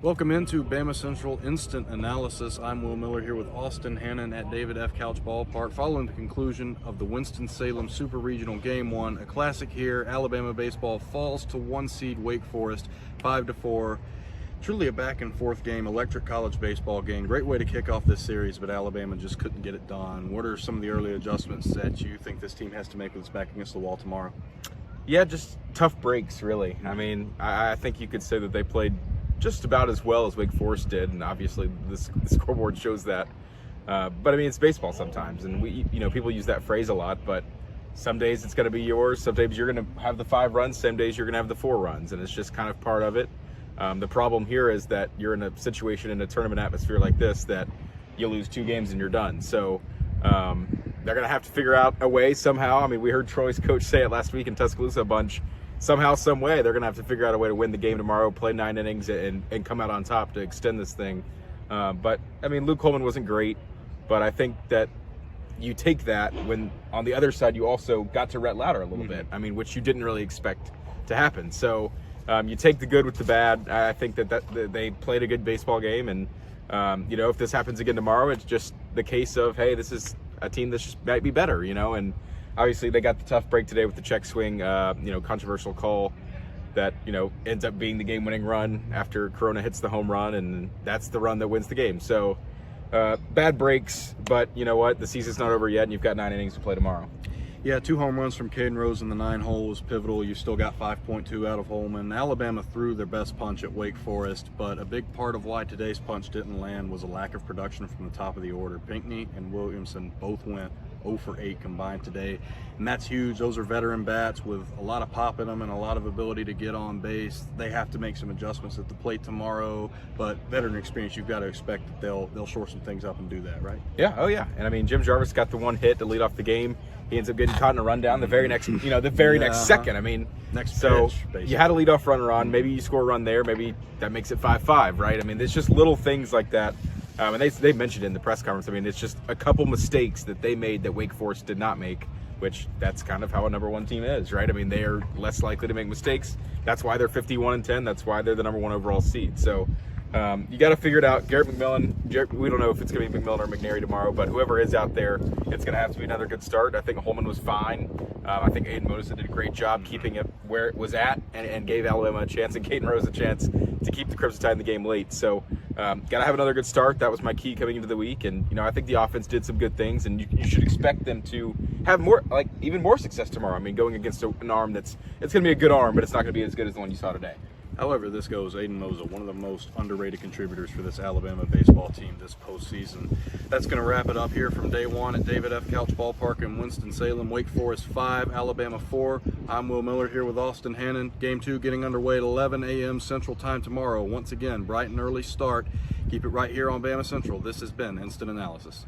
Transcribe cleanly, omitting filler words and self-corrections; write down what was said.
Welcome into BamaCentral Instant Analysis. I'm Will Miller here with Austin Hannon at David F. Couch Ballpark following the conclusion of the Winston-Salem Super Regional Game 1. A classic here. Alabama baseball falls to 1 seed Wake Forest 5-4. Truly a back and forth game, electric college baseball game. Great way to kick off this series, but Alabama just couldn't get it done. What are some of the early adjustments that you think this team has to make with its back against the wall tomorrow? Yeah, just tough breaks, really. I mean, I think you could say that they played just about as well as Wake Forest did, and obviously the scoreboard shows that. But I mean, it's baseball sometimes, and people use that phrase a lot. But some days it's going to be yours. Some days you're going to have the 5 runs. Some days you're going to have the 4 runs, and it's just kind of part of it. The problem here is that you're in a situation in a tournament atmosphere like this that you lose 2 games and you're done. So they're going to have to figure out a way somehow. I mean, we heard Troy's coach say it last week in Tuscaloosa a bunch. Somehow, some way, they're going to have to figure out a way to win the game tomorrow, play 9 innings, and come out on top to extend this thing. But, I mean, Luke Coleman wasn't great, but I think that you take that when, on the other side, you also got to Rhett Lauder a little bit, I mean, which you didn't really expect to happen. So you take the good with the bad. I think that they played a good baseball game, and, if this happens again tomorrow, it's just the case of, hey, this is a team that just might be better, and obviously, they got the tough break today with the check swing, controversial call that, ends up being the game-winning run after Corona hits the home run, and that's the run that wins the game. So, bad breaks, but you know what? The season's not over yet, and you've got 9 innings to play tomorrow. Yeah, 2 home runs from Caden Rose in the 9 hole was pivotal. You still got 5.2 out of Holman. Alabama threw their best punch at Wake Forest, but a big part of why today's punch didn't land was a lack of production from the top of the order. Pinckney and Williamson both went 0 for 8 combined today, and that's huge. Those are veteran bats with a lot of pop in them and a lot of ability to get on base. They have to make some adjustments at the plate tomorrow, but veteran experience, you've got to expect that they'll shore some things up and do that, right? Yeah, oh yeah. And I mean, Jim Jarvis got the 1 hit to lead off the game. He ends up getting caught in a rundown the very next, next second. I mean, next so pitch, basically. You had a leadoff runner on. Maybe you score a run there. Maybe that makes it 5-5, right? I mean, it's just little things like that. And they mentioned it in the press conference. I mean, it's just a couple mistakes that they made that Wake Forest did not make, which that's kind of how a number 1 team is, right? I mean, they are less likely to make mistakes. That's why they're 51-10. That's why they're the number 1 overall seed. So you got to figure it out. Garrett McMillan, we don't know if it's going to be McMillan or McNary tomorrow, but whoever is out there, it's going to have to be another good start. I think Holman was fine. I think Aiden Modison did a great job keeping it where it was at and gave Alabama a chance and Caden Rose a chance to keep the Crimson Tide in the game late. So got to have another good start. That was my key coming into the week. And, I think the offense did some good things, and you should expect them to have even more success tomorrow. I mean, going against an arm it's going to be a good arm, but it's not going to be as good as the one you saw today. However, this goes, Aiden Mosa, one of the most underrated contributors for this Alabama baseball team this postseason. That's going to wrap it up here from day 1 at David F. Couch Ballpark in Winston-Salem. Wake Forest 5, Alabama 4. I'm Will Miller here with Austin Hannon. Game 2 getting underway at 11 a.m. Central Time tomorrow. Once again, bright and early start. Keep it right here on BamaCentral. This has been Instant Analysis.